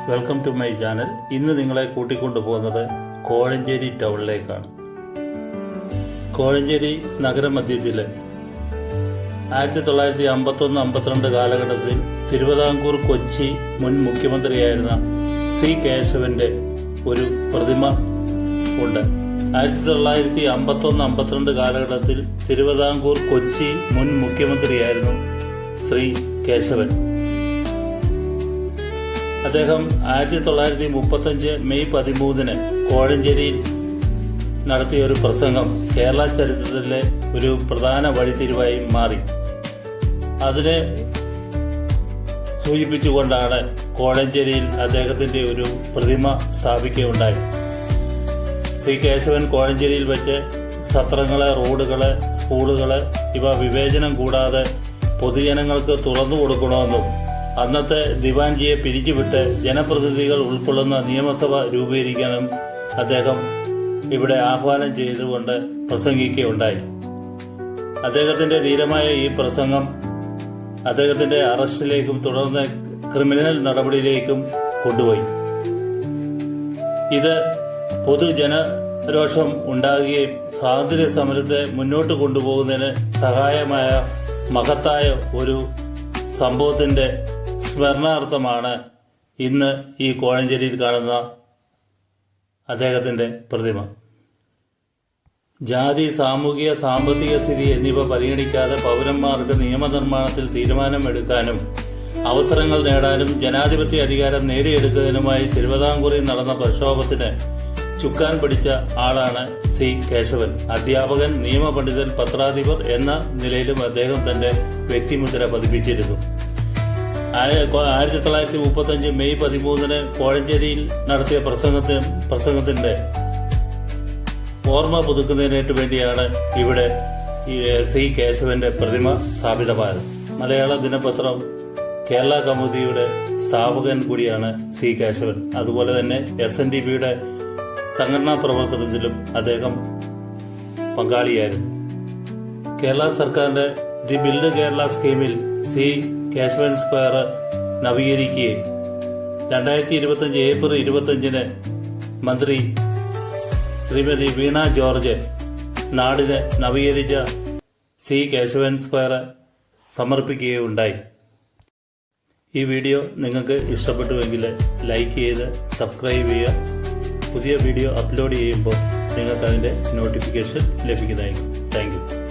Welcome to my channel. ഇന്ന് നിങ്ങളെ കൂട്ടിക്കൊണ്ടുപോകുന്നത് കോഴഞ്ചേരി ടൗണിലേക്കാണ്. കോഴഞ്ചേരി നഗരമധ്യത്തിൽ 1951-52 കാലഘട്ടത്തിൽ തിരുവിതാംകൂർ കൊച്ചി മുൻ മുഖ്യമന്ത്രിയായിരുന്ന സി കേശവന്റെ ഒരു പ്രതിമ ഉണ്ട്. 1951-52 കാലഘട്ടത്തിൽ തിരുവിതാംകൂർ കൊച്ചി മുൻ മുഖ്യമന്ത്രിയായിരുന്നു ശ്രീ കേശവൻ. അദ്ദേഹം 1935 മെയ് 13 കോഴഞ്ചേരിയിൽ നടത്തിയ ഒരു പ്രസംഗം കേരള ചരിത്രത്തിലെ ഒരു പ്രധാന വഴിത്തിരിവായി മാറി. അതിനെ സൂചിപ്പിച്ചുകൊണ്ടാണ് കോഴഞ്ചേരിയിൽ അദ്ദേഹത്തിന്റെ ഒരു പ്രതിമ സ്ഥാപിക്കുകയുണ്ടായി. ശ്രീ കേശവൻ കോഴഞ്ചേരിയിൽ വെച്ച് സത്രങ്ങള്, റോഡുകള്, സ്കൂളുകള് ഇവ വിവേചനം കൂടാതെ പൊതുജനങ്ങൾക്ക് തുറന്നു കൊടുക്കണമെന്നും അന്നത്തെ ദിവാൻജിയെ പിരിച്ചുവിട്ട് ജനപ്രതിനിധികൾ ഉൾക്കൊള്ളുന്ന നിയമസഭ രൂപീകരിക്കാനും അദ്ദേഹം ഇവിടെ ആഹ്വാനം ചെയ്തുകൊണ്ട് പ്രസംഗിക്കുകയുണ്ടായി. അദ്ദേഹത്തിന്റെ ധീരമായ ഈ പ്രസംഗം അദ്ദേഹത്തിന്റെ അറസ്റ്റിലേക്കും തുടർന്ന് ക്രിമിനൽ നടപടിയിലേക്കും കൊണ്ടുപോയി. ഇത് പൊതുജനരോഷം ഉണ്ടാകുകയും സ്വാതന്ത്ര്യ സമരത്തെ മുന്നോട്ട് കൊണ്ടുപോകുന്നതിന് സഹായമായ മഹത്തായ ഒരു സംഭവത്തിന്റെ സ്മരണാർത്ഥമാണ് ഇന്ന് ഈ കോഴഞ്ചേരിയിൽ കാണുന്ന അദ്ദേഹത്തിന്റെ പ്രതിമ. ജാതി, സാമൂഹിക, സാമ്പത്തിക സ്ഥിതി എന്നിവ പരിഗണിക്കാതെ പൗരന്മാർക്ക് നിയമനിർമ്മാണത്തിൽ തീരുമാനമെടുക്കാനും അവസരങ്ങൾ നേടാനും ജനാധിപത്യ അധികാരം നേടിയെടുക്കുന്നതിനുമായി തിരുവിതാംകൂറിൽ നടന്ന പ്രക്ഷോഭത്തിന് ചുക്കാൻ പിടിച്ച ആളാണ് സി കേശവൻ. അധ്യാപകൻ, നിയമപണ്ഡിതൻ, പത്രാധിപർ എന്ന നിലയിലും അദ്ദേഹം തന്റെ വ്യക്തിമുദ്ര പതിപ്പിച്ചിരുന്നു. 1935 മെയ് 13 കോഴഞ്ചേരിയിൽ നടത്തിയ പ്രസംഗത്തിന്റെ ഓർമ്മ പുതുക്കുന്നതിനായിട്ട് വേണ്ടിയാണ് ഇവിടെ സി കേശവന്റെ പ്രതിമ സ്ഥാപിതമായത്. മലയാള ദിനപത്രം കേരള കൗമുദിയുടെ സ്ഥാപകൻ കൂടിയാണ് സി കേശവൻ. അതുപോലെ തന്നെ SNDPയുടെ സംഘടനാ പ്രവർത്തനത്തിലും അദ്ദേഹം പങ്കാളിയായിരുന്നു. കേരള സർക്കാരിന്റെ ദി ബിൽഡ് കേരള സ്കീമിൽ സി കേശവൻ സ്ക്വയർ നവീകരിക്കുകയും 2025 ഏപ്രിൽ 25 മന്ത്രി ശ്രീമതി വീണ ജോർജ് നാടിന് നവീകരിച്ച സി കേശവൻ സ്ക്വയർ സമർപ്പിക്കുകയുണ്ടായി. ഈ വീഡിയോ നിങ്ങൾക്ക് ഇഷ്ടപ്പെട്ടുവെങ്കിൽ ലൈക്ക് ചെയ്ത് സബ്സ്ക്രൈബ് ചെയ്യുക. പുതിയ വീഡിയോ അപ്ലോഡ് ചെയ്യുമ്പോൾ നിങ്ങൾക്ക് അതിൻ്റെ നോട്ടിഫിക്കേഷൻ ലഭിക്കുന്നതായിരിക്കും. Thank you.